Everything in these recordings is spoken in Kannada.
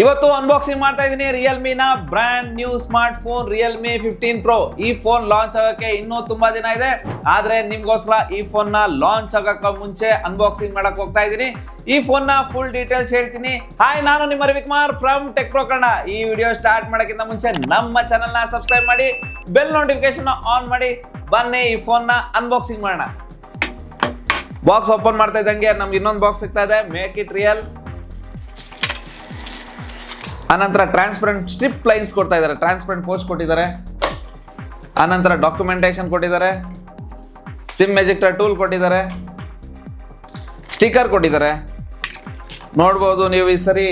ಇವತ್ತು ಅನ್ಬಾಕ್ಸಿಂಗ್ ಮಾಡ್ತಾ ಇದ್ದೀನಿ ರಿಯಲ್ಮಿ ನ brand new smart phone Realme 15 Pro. ಈ ಫೋನ್ ಲಾಂಚ್ ಆಗಕ್ಕೆ ಇನ್ನೂ ತುಂಬಾ ದಿನ ಇದೆ, ಆದ್ರೆ ನಿಮ್ಗೋಸ್ಕರ ಈ ಫೋನ್ ನ ಲಾಂಚ್ ಆಗಕ್ಕೆ ಮುಂಚೆ ಅನ್ಬಾಕ್ಸಿಂಗ್ ಮಾಡಕ್ ಹೋಗ್ತಾ ಇದ್ದೀನಿ. ಈ ಫೋನ್ ನ ಫುಲ್ ಡೀಟೇಲ್ಸ್ ಹೇಳ್ತೀನಿ. ಹಾಯ್, ನಾನು ನಿಮ್ಮ Ravikumar from tech pro Kannada. ಈ ವಿಡಿಯೋ ಸ್ಟಾರ್ಟ್ ಮಾಡಕ್ಕಿಂತ ಮುಂಚೆ ನಮ್ಮ ಚಾನೆಲ್ ನ ಸಬ್ಸ್ಕ್ರೈಬ್ ಮಾಡಿ, ಬೆಲ್ ನೋಟಿಫಿಕೇಶನ್ ಆನ್ ಮಾಡಿ. ಬನ್ನಿ ಈ ಫೋನ್ ನ ಅನ್ಬಾಕ್ಸಿಂಗ್ ಮಾಡೋಣ. ಬಾಕ್ಸ್ ಓಪನ್ ಮಾಡ್ತಾ ಇದ್ದಂಗೆ ನಮ್ಗೆ ಇನ್ನೊಂದು ಬಾಕ್ಸ್ ಸಿಗ್ತಾ ಇದೆ, ಮೇಕ್ ಇಟ್ ರಿಯಲ್. ಆನಂತರ ಟ್ರಾನ್ಸ್ಪರೆಂಟ್ ಸ್ಟ್ರಿಪ್ ಲೈನ್ಸ್ ಕೊಡ್ತಾ ಇದ್ದಾರೆ, ಟ್ರಾನ್ಸ್ಪರೆಂಟ್ ಪೋಸ್ಟ್ ಕೊಟ್ಟಿದ್ದಾರೆ. ಆನಂತರ ಡಾಕ್ಯುಮೆಂಟೇಶನ್ ಕೊಟ್ಟಿದ್ದಾರೆ, ಸಿಮ್ ಎಜೆಕ್ಟರ್ ಟೂಲ್ ಕೊಟ್ಟಿದ್ದಾರೆ, ಸ್ಟಿಕರ್ ಕೊಟ್ಟಿದ್ದಾರೆ. ನೋಡ್ಬೋದು ನೀವು, ಈ ಸರಿ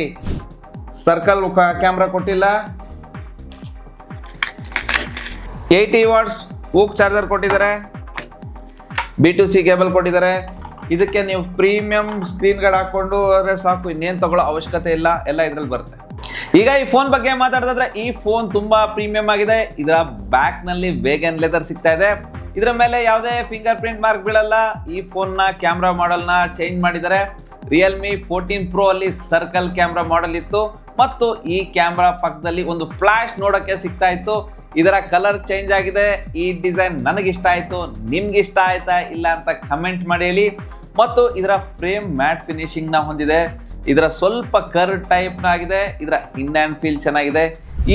ಸರ್ಕಲ್ ಕ್ಯಾಮ್ರಾ ಕೊಟ್ಟಿಲ್ಲ. 80 ವಾಟ್ಸ್ ಊಕ್ ಚಾರ್ಜರ್ ಕೊಟ್ಟಿದ್ದಾರೆ, B2C ಕೇಬಲ್ ಕೊಟ್ಟಿದ್ದಾರೆ. ಇದಕ್ಕೆ ನೀವು ಪ್ರೀಮಿಯಂ ಸ್ಕ್ರೀನ್ ಗಾರ್ಡ್ ಹಾಕೊಂಡು ಹೋದ್ರೆ ಸಾಕು, ಇನ್ನೇನು ತಗೊಳ್ಳೋ ಅವಶ್ಯಕತೆ ಇಲ್ಲ, ಎಲ್ಲ ಇದ್ರಲ್ಲಿ ಬರುತ್ತೆ. ಈಗ ಈ ಫೋನ್ ಬಗ್ಗೆ ಮಾತಾಡೋದಾದ್ರೆ ಈ ಫೋನ್ ತುಂಬಾ ಪ್ರೀಮಿಯಂ ಆಗಿದೆ. ಇದರ ಬ್ಯಾಕ್ ನಲ್ಲಿ ವೇಗನ್ ಲೆದರ್ ಸಿಗ್ತಾ ಇದೆ. ಇದರ ಮೇಲೆ ಯಾವುದೇ ಫಿಂಗರ್ ಪ್ರಿಂಟ್ ಮಾರ್ಕ್ ಬೀಳಲ್ಲ. ಈ ಫೋನ್ ನ ಕ್ಯಾಮ್ರಾ ಮಾಡೆಲ್ ನ ಚೇಂಜ್ ಮಾಡಿದ್ದಾರೆ. ರಿಯಲ್ಮಿ 14 Pro ಅಲ್ಲಿ ಸರ್ಕಲ್ ಕ್ಯಾಮ್ರಾ ಮಾಡೆಲ್ ಇತ್ತು ಮತ್ತು ಈ ಕ್ಯಾಮ್ರಾ ಪಕ್ಕದಲ್ಲಿ ಒಂದು ಫ್ಲಾಶ್ ನೋಡಕ್ಕೆ ಸಿಗ್ತಾ ಇತ್ತು. ಇದರ ಕಲರ್ ಚೇಂಜ್ ಆಗಿದೆ. ಈ ಡಿಸೈನ್ ನನಗಿಷ್ಟ ಆಯ್ತು, ನಿಮ್ಗೆ ಇಷ್ಟ ಆಯ್ತಾ ಇಲ್ಲ ಅಂತ ಕಮೆಂಟ್ ಮಾಡಿ ಹೇಳಿ. ಮತ್ತು ಇದರ ಫ್ರೇಮ್ ಮ್ಯಾಟ್ ಫಿನಿಶಿಂಗ್ ನ ಹೊಂದಿದೆ. ಇದರ ಸ್ವಲ್ಪ ಕರ್ವ್ ಟೈಪ್ ನ ಆಗಿದೆ. ಇದರ ಇನ್ ಹ್ಯಾಂಡ್ ಫೀಲ್ ಚೆನ್ನಾಗಿದೆ.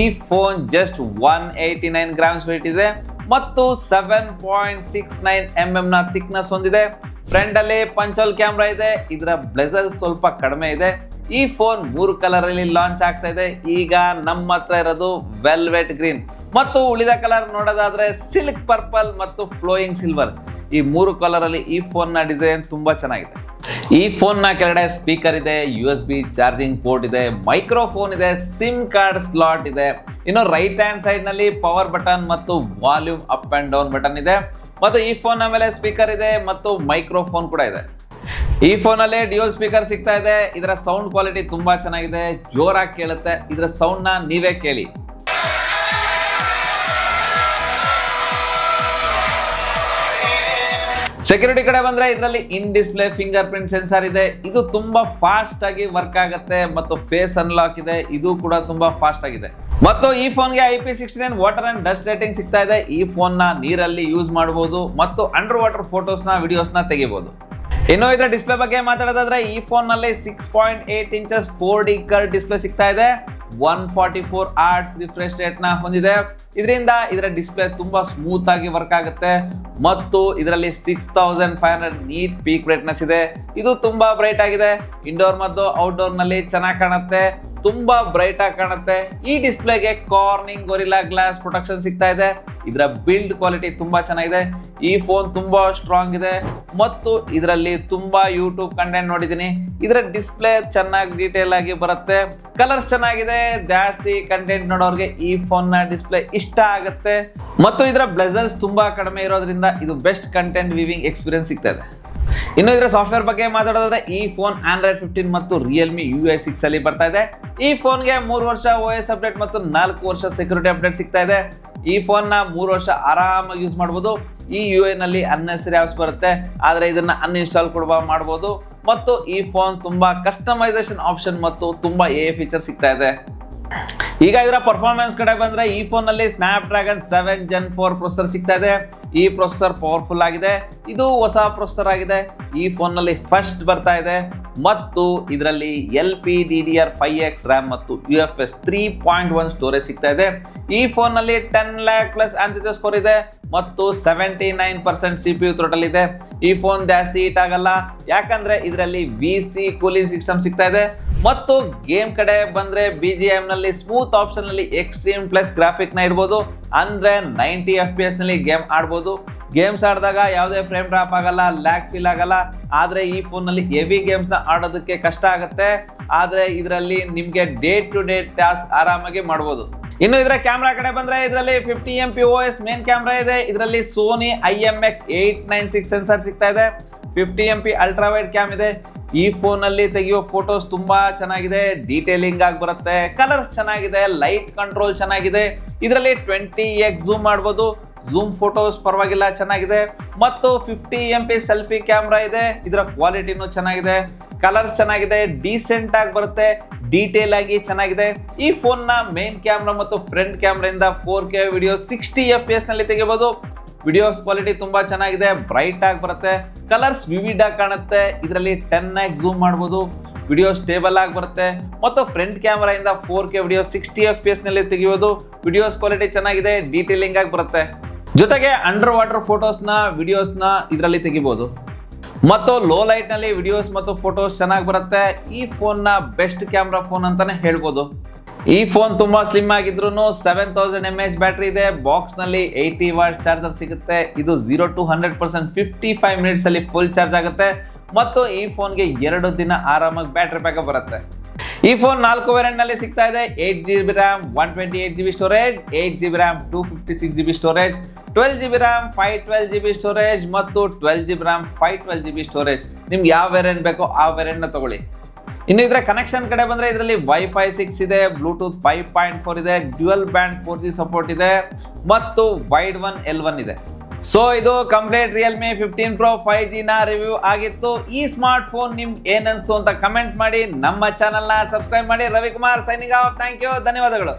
ಈ ಫೋನ್ ಜಸ್ಟ್ 189 ಗ್ರಾಮ್ಸ್ ವೇಟ್ ಇದೆ ಮತ್ತು 7.69 mm ನ ಥಿಕ್ನೆಸ್ ಹೊಂದಿದೆ. ಫ್ರಂಟ್ ಅಲ್ಲಿ ಪಂಚೋಲ್ ಕ್ಯಾಮ್ರಾ ಇದೆ. ಇದರ ಬ್ಲೆಜರ್ ಸ್ವಲ್ಪ ಕಡಿಮೆ ಇದೆ. ಈ ಫೋನ್ 3 ಕಲರ್ ಅಲ್ಲಿ ಲಾಂಚ್ ಆಗ್ತಾ ಇದೆ. ಈಗ ನಮ್ಮ ಹತ್ರ ಇರೋದು ವೆಲ್ವೆಟ್ ಗ್ರೀನ್ ಮತ್ತು ಉಳಿದ ಕಲರ್ ನೋಡೋದಾದ್ರೆ ಸಿಲ್ಕ್ ಪರ್ಪಲ್ ಮತ್ತು ಫ್ಲೋಯಿಂಗ್ ಸಿಲ್ವರ್. ಈ 3 ಕಲರ್ ಅಲ್ಲಿ ಈ ಫೋನ್ ನ ಡಿಸೈನ್ ತುಂಬಾ ಚೆನ್ನಾಗಿದೆ. ಈ ಫೋನ್ ನ ಕೆಳಗಡೆ ಸ್ಪೀಕರ್ ಇದೆ, USB ಚಾರ್ಜಿಂಗ್ ಪೋರ್ಟ್ ಇದೆ, ಮೈಕ್ರೋಫೋನ್ ಇದೆ, ಸಿಮ್ ಕಾರ್ಡ್ ಸ್ಲಾಟ್ ಇದೆ. ಇನ್ನು ರೈಟ್ ಹ್ಯಾಂಡ್ ಸೈಡ್ ನಲ್ಲಿ ಪವರ್ ಬಟನ್ ಮತ್ತು volume up and down button ಇದೆ. ಮತ್ತು ಈ ಫೋನ್ ನ ಮೇಲೆ ಸ್ಪೀಕರ್ ಇದೆ ಮತ್ತು ಮೈಕ್ರೋಫೋನ್ ಕೂಡ ಇದೆ. ಈ ಫೋನ್ ಅಲ್ಲಿ ಡ್ಯೂಯಲ್ ಸ್ಪೀಕರ್ ಸಿಗ್ತಾ ಇದೆ. ಇದರ ಸೌಂಡ್ ಕ್ವಾಲಿಟಿ ತುಂಬಾ ಚೆನ್ನಾಗಿದೆ, ಜೋರಾಗಿ ಕೇಳುತ್ತೆ. ಇದರ ಸೌಂಡ್ ನ ನೀವೇ ಕೇಳಿ. ಸೆಕ್ಯೂರಿಟಿ ಕಡೆ ಬಂದ್ರೆ ಇದರಲ್ಲಿ in display fingerprint sensor ಇದೆ. ಇದು ತುಂಬಾ ಫಾಸ್ಟ್ ಆಗಿ ವರ್ಕ್ ಆಗುತ್ತೆ ಮತ್ತು ಫೇಸ್ ಅನ್ಲಾಕ್ ಇದೆ, ಇದು ಕೂಡ ತುಂಬಾ ಫಾಸ್ಟ್ ಆಗಿದೆ. ಮತ್ತು ಈ ಫೋನ್ಗೆ IP69 water and dust rating ಸಿಗ್ತಾ ಇದೆ. ಈ ಫೋನ್ ನ ನೀರಲ್ಲಿ ಯೂಸ್ ಮಾಡಬಹುದು ಮತ್ತು ಅಂಡರ್ ವಾಟರ್ ಫೋಟೋಸ್ ನ ವಿಡಿಯೋಸ್ ನ ತೆಗಿಬಹುದು. ಇನ್ನು ಇದರ ಡಿಸ್ಪ್ಲೇ ಬಗ್ಗೆ ಮಾತಾಡೋದಾದ್ರೆ ಈ ಫೋನ್ ನಲ್ಲಿ 6.8 ಇಂಚಸ್ 4D ಕರ್ವ್ ಡಿಸ್ಪ್ಲೇ ಸಿಗ್ತಾ ಇದೆ. 144 Hz ರಿಫ್ರೆಶ್ ರೇಟ್ ನ ಹೊಂದಿದೆ. ಇದರಿಂದ ಇದರ ಡಿಸ್ಪ್ಲೇ ತುಂಬಾ ಸ್ಮೂತ್ ಆಗಿ ವರ್ಕ್ ಆಗುತ್ತೆ ಮತ್ತು ಇದರಲ್ಲಿ 6500 ನೀಟ್ ಪೀಕ್ ಬ್ರೈಟ್ನೆಸ್ ಇದೆ. ಇದು ತುಂಬಾ ಬ್ರೈಟ್ ಆಗಿದೆ. ಇಂಡೋರ್ ಮತ್ತು ಔಟ್ಡೋರ್ ನಲ್ಲಿ ಚೆನ್ನಾಗಿ ಕಾಣುತ್ತೆ, ತುಂಬಾ ಬ್ರೈಟ್ ಆಗಿ ಕಾಣುತ್ತೆ. ಈ ಡಿಸ್ಪ್ಲೇಗೆ ಕಾರ್ನಿಂಗ್ ಗೊರಿಲ್ಲಾ ಗ್ಲಾಸ್ ಪ್ರೊಟೆಕ್ಷನ್ ಸಿಗ್ತಾ ಇದೆ. ಇದರ ಬಿಲ್ಡ್ ಕ್ವಾಲಿಟಿ ತುಂಬಾ ಚೆನ್ನಾಗಿದೆ. ಈ ಫೋನ್ ತುಂಬಾ ಸ್ಟ್ರಾಂಗ್ ಇದೆ ಮತ್ತು ಇದರಲ್ಲಿ ತುಂಬಾ ಯೂಟ್ಯೂಬ್ ಕಂಟೆಂಟ್ ನೋಡಿದ್ದೀನಿ. ಇದರ ಡಿಸ್ಪ್ಲೇ ಚೆನ್ನಾಗಿ ಡೀಟೇಲ್ ಆಗಿ ಬರುತ್ತೆ, ಕಲರ್ಸ್ ಚೆನ್ನಾಗಿದೆ. ಜಾಸ್ತಿ ಕಂಟೆಂಟ್ ನೋಡೋರಿಗೆ ಈ ಫೋನ್ ನ ಡಿಸ್ಪ್ಲೇ ಇಷ್ಟ ಆಗುತ್ತೆ ಮತ್ತು ಇದರ ಬ್ಲೆಜರ್ಸ್ ತುಂಬಾ ಕಡಿಮೆ ಇರೋದ್ರಿಂದ ಇದು ಬೆಸ್ಟ್ ಕಂಟೆಂಟ್ ವಿವಿಂಗ್ ಎಕ್ಸ್ಪೀರಿಯನ್ಸ್ ಸಿಗ್ತಾ ಇದೆ. ಇನ್ನು ಇದರ ಸಾಫ್ಟ್ವೇರ್ ಬಗ್ಗೆ ಮಾತಾಡೋದಾದ್ರೆ ಈ ಫೋನ್ Android 15 ಮತ್ತು ರಿಯಲ್ಮಿ UI 6 ಅಲ್ಲಿ ಬರ್ತಾ ಇದೆ. ಈ ಫೋನ್ಗೆ 3 ವರ್ಷ OS ಅಪ್ಡೇಟ್ ಮತ್ತು 4 ವರ್ಷ ಸೆಕ್ಯೂರಿಟಿ ಅಪ್ಡೇಟ್ ಸಿಗ್ತಾ ಇದೆ. ಈ ಫೋನ್ ನ 3 ವರ್ಷ ಆರಾಮಾಗಿ ಯೂಸ್ ಮಾಡಬಹುದು. ಈ UI ನಲ್ಲಿ ಅನ್ನೆಸರಿ ಆಪ್ಸ್ ಬರುತ್ತೆ, ಆದ್ರೆ ಇದನ್ನ ಅನ್ಇನ್ಸ್ಟಾಲ್ ಕೂಡ ಮಾಡಬಹುದು. ಮತ್ತು ಈ ಫೋನ್ ತುಂಬಾ ಕಸ್ಟಮೈಸೇಷನ್ ಆಪ್ಷನ್ ಮತ್ತು ತುಂಬಾ AI ಫೀಚರ್ ಸಿಗ್ತಾ ಇದೆ. ಈಗ ಇದರ ಪರ್ಫಾರ್ಮೆನ್ಸ್ ಕಡೆ ಬಂದ್ರೆ ಈ ಫೋನ್ ನಲ್ಲಿ ಸ್ನ್ಯಾಪ್ಡ್ರ್ಯಾಗನ್ 7 Gen 4 ಪ್ರೊಸೆಸರ್ ಸಿಗ್ತಾ ಇದೆ. ಈ ಪ್ರೊಸೆಸರ್ ಪವರ್ಫುಲ್ ಆಗಿದೆ. ಇದು ಹೊಸ ಪ್ರೊಸೆಸರ್ ಆಗಿದೆ. ಈ ಫೋನ್ ನಲ್ಲಿ ಫಸ್ಟ್ ಬರ್ತಾ ಇದೆ ಮತ್ತು ಇದರಲ್ಲಿ LPDDR5X RAM ಮತ್ತು UFS 3.1 ಸ್ಟೋರೇಜ್ ಸಿಗ್ತಾ ಇದೆ. ಈ ಫೋನ್ ನಲ್ಲಿ 10 lakh ಪ್ಲಸ್ ಆಂಥಿಟಸ್ ಸ್ಕೋರ್ ಇದೆ ಮತ್ತು 79% CPU ಥ್ರೋಟಲ್ ಇದೆ. ಈ ಫೋನ್ ಜಾಸ್ತಿ ಹೀಟ್ ಆಗಲ್ಲ, ಯಾಕಂದ್ರೆ ಇದರಲ್ಲಿ VC ಕೂಲಿಂಗ್ ಸಿಸ್ಟಮ್ ಸಿಗ್ತಾ ಇದೆ. ಮತ್ತು ಗೇಮ್ ಕಡೆ ಬಂದ್ರೆ BGM ನಲ್ಲಿ ಸ್ಮೂತ್ ಆಪ್ಷನ್ ನಲ್ಲಿ ಎಕ್ಸ್ಟ್ರೀಮ್ ಪ್ಲಸ್ ಗ್ರಾಫಿಕ್ ನ ಇಡಬಹುದು. ಅಂದ್ರೆ 90 FPS ನಲ್ಲಿ ಗೇಮ್ ಆಡಬಹುದು. ಗೇಮ್ಸ್ ಆಡಿದಾಗ ಯಾವುದೇ ಫ್ರೇಮ್ ಡ್ರಾಪ್ ಆಗಲ್ಲ, ಲ್ಯಾಗ್ ಫೀಲ್ ಆಗಲ್ಲ. ಆದ್ರೆ ಈ ಫೋನ್ ನಲ್ಲಿ ಹೆವಿ ಗೇಮ್ಸ್ ನ ಆಡೋದಕ್ಕೆ ಕಷ್ಟ ಆಗುತ್ತೆ. ಆದ್ರೆ ಇದರಲ್ಲಿ ನಿಮ್ಗೆ ಡೇ ಟು ಡೇ ಟಾಸ್ಕ್ ಆರಾಮಾಗಿ ಮಾಡಬಹುದು. ಇನ್ನು ಇದರ ಕ್ಯಾಮ್ರಾ ಕಡೆ ಬಂದ್ರೆ ಇದರಲ್ಲಿ 50 MP OS ಮೇನ್ ಕ್ಯಾಮ್ರಾ ಇದೆ. ಇದರಲ್ಲಿ ಸೋನಿ IMX896 ಸೆನ್ಸರ್ ಸಿಗ್ತಾ ಇದೆ. 50 MP ಅಲ್ಟ್ರಾ ವೈಡ್ ಕ್ಯಾಮ್ ಇದೆ. ಈ ಫೋನ್ ಅಲ್ಲಿ ತೆಗೆಯುವ ಫೋಟೋಸ್ ತುಂಬಾ ಚೆನ್ನಾಗಿದೆ, ಡೀಟೇಲಿಂಗ್ ಆಗಿ ಬರುತ್ತೆ, ಕಲರ್ಸ್ ಚೆನ್ನಾಗಿದೆ, ಲೈಟ್ ಕಂಟ್ರೋಲ್ ಚೆನ್ನಾಗಿದೆ. ಇದರಲ್ಲಿ 20x ಝೂಮ್ ಮಾಡಬಹುದು. ಝೂಮ್ ಫೋಟೋಸ್ ಪರವಾಗಿಲ್ಲ ಚೆನ್ನಾಗಿದೆ ಮತ್ತು 50 MP ಸೆಲ್ಫಿ ಕ್ಯಾಮ್ರಾ ಇದೆ. ಇದರ ಕ್ವಾಲಿಟಿನೂ ಚೆನ್ನಾಗಿದೆ, ಕಲರ್ಸ್ ಚೆನ್ನಾಗಿದೆ, ಡೀಸೆಂಟ್ ಆಗಿ ಬರುತ್ತೆ, ಡೀಟೇಲ್ ಆಗಿ ಚೆನ್ನಾಗಿದೆ. ಈ ಫೋನ್ ನ ಮೇನ್ ಕ್ಯಾಮ್ರಾ ಮತ್ತು ಫ್ರಂಟ್ ಕ್ಯಾಮ್ರಾ ಇಂದ 4K ವಿಡಿಯೋ 60 FPS ನಲ್ಲಿ ತೆಗಿಬಹುದು. ವಿಡಿಯೋಸ್ ಕ್ವಾಲಿಟಿ ತುಂಬಾ ಚೆನ್ನಾಗಿದೆ, ಬ್ರೈಟ್ ಆಗಿ ಬರುತ್ತೆ, ಕಲರ್ಸ್ ವಿವಿಡ್ ಆಗಿ ಕಾಣುತ್ತೆ. ಇದರಲ್ಲಿ 10x ಝೂಮ್ ಮಾಡಬಹುದು, ವಿಡಿಯೋ ಸ್ಟೇಬಲ್ ಆಗಿ ಬರುತ್ತೆ ಮತ್ತು ಫ್ರಂಟ್ ಕ್ಯಾಮ್ರಾ ಇಂದ 4K ವಿಡಿಯೋ 60 FPS ನಲ್ಲಿ ತೆಗೆಯೋದು. ವಿಡಿಯೋಸ್ ಕ್ವಾಲಿಟಿ ಚೆನ್ನಾಗಿದೆ, ಡೀಟೇಲಿಂಗ್ ಆಗಿ ಬರುತ್ತೆ. ಜೊತೆಗೆ ಅಂಡರ್ ವಾಟರ್ ಫೋಟೋಸ್ನ ವಿಡಿಯೋಸ್ನ ಇದರಲ್ಲಿ ತೆಗಿಬಹುದು ಮತ್ತು ಲೋ ಲೈಟ್ ನಲ್ಲಿ ವಿಡಿಯೋಸ್ ಮತ್ತು ಫೋಟೋಸ್ ಚೆನ್ನಾಗಿ ಬರುತ್ತೆ. ಈ ಫೋನ್ ನ ಬೆಸ್ಟ್ ಕ್ಯಾಮ್ರಾ ಫೋನ್ ಅಂತಾನೆ ಹೇಳ್ಬೋದು. ಈ ಫೋನ್ ತುಂಬಾ ಸ್ಲಿಮ್ ಆಗಿದ್ರು 7000 mAh ಬ್ಯಾಟ್ರಿ ಇದೆ. ಬಾಕ್ಸ್ ನಲ್ಲಿ 80 ವಾಟ್ ಚಾರ್ಜರ್ ಸಿಗುತ್ತೆ. ಇದು 0 to 100% 55 ಮಿನಿಟ್ಸ್ ಅಲ್ಲಿ ಫುಲ್ ಚಾರ್ಜ್ ಆಗುತ್ತೆ ಮತ್ತು ಈ ಫೋನ್ಗೆ 2 ದಿನ ಆರಾಮಾಗಿ ಬ್ಯಾಟ್ರಿ ಬ್ಯಾಕಪ್ ಬರುತ್ತೆ. ಈ ಫೋನ್ 4 ವೇರಿಯಂಟ್ ನಲ್ಲಿ ಸಿಗ್ತಾ ಇದೆ. 8GB RAM, 128GB storage, 8GB RAM, 256GB storage, 12GB RAM, 512GB storage ಮತ್ತು 12GB RAM, 512GB ಸ್ಟೋರೇಜ್. ನಿಮ್ಗೆ ಯಾವ ವೇರಿಯಂಟ್ ಬೇಕೋ ಆ ವೇರಿಯಂಟ್ ನ ತಗೊಳ್ಳಿ. ಇನ್ನು ಇದರ ಕನೆಕ್ಷನ್ ಕಡೆ ಬಂದ್ರೆ ಇದರಲ್ಲಿ Wi-Fi 6 ಇದೆ, ಬ್ಲೂಟೂತ್ 5.4 ಇದೆ, ಡ್ಯುಯಲ್ ಬ್ಯಾಂಡ್ 4G ಸಪೋರ್ಟ್ ಇದೆ ಮತ್ತು ವೈಡ್ ಒನ್ L1 ಇದೆ. ಸೊ ಇದು ಕಂಪ್ಲೀಟ್ ರಿಯಲ್ಮಿ 15 Pro 5G ನ ರಿವ್ಯೂ ಆಗಿತ್ತು. ಈ ಸ್ಮಾರ್ಟ್ ಫೋನ್ ನಿಮ್ಗೆ ಏನ್ ಅನ್ಸ್ತು ಅಂತ ಕಮೆಂಟ್ ಮಾಡಿ. ನಮ್ಮ ಚಾನಲ್ ನ ಸಬ್ಸ್ಕ್ರೈಬ್ ಮಾಡಿ. Ravikumar signing off. Thank you, ಧನ್ಯವಾದಗಳು.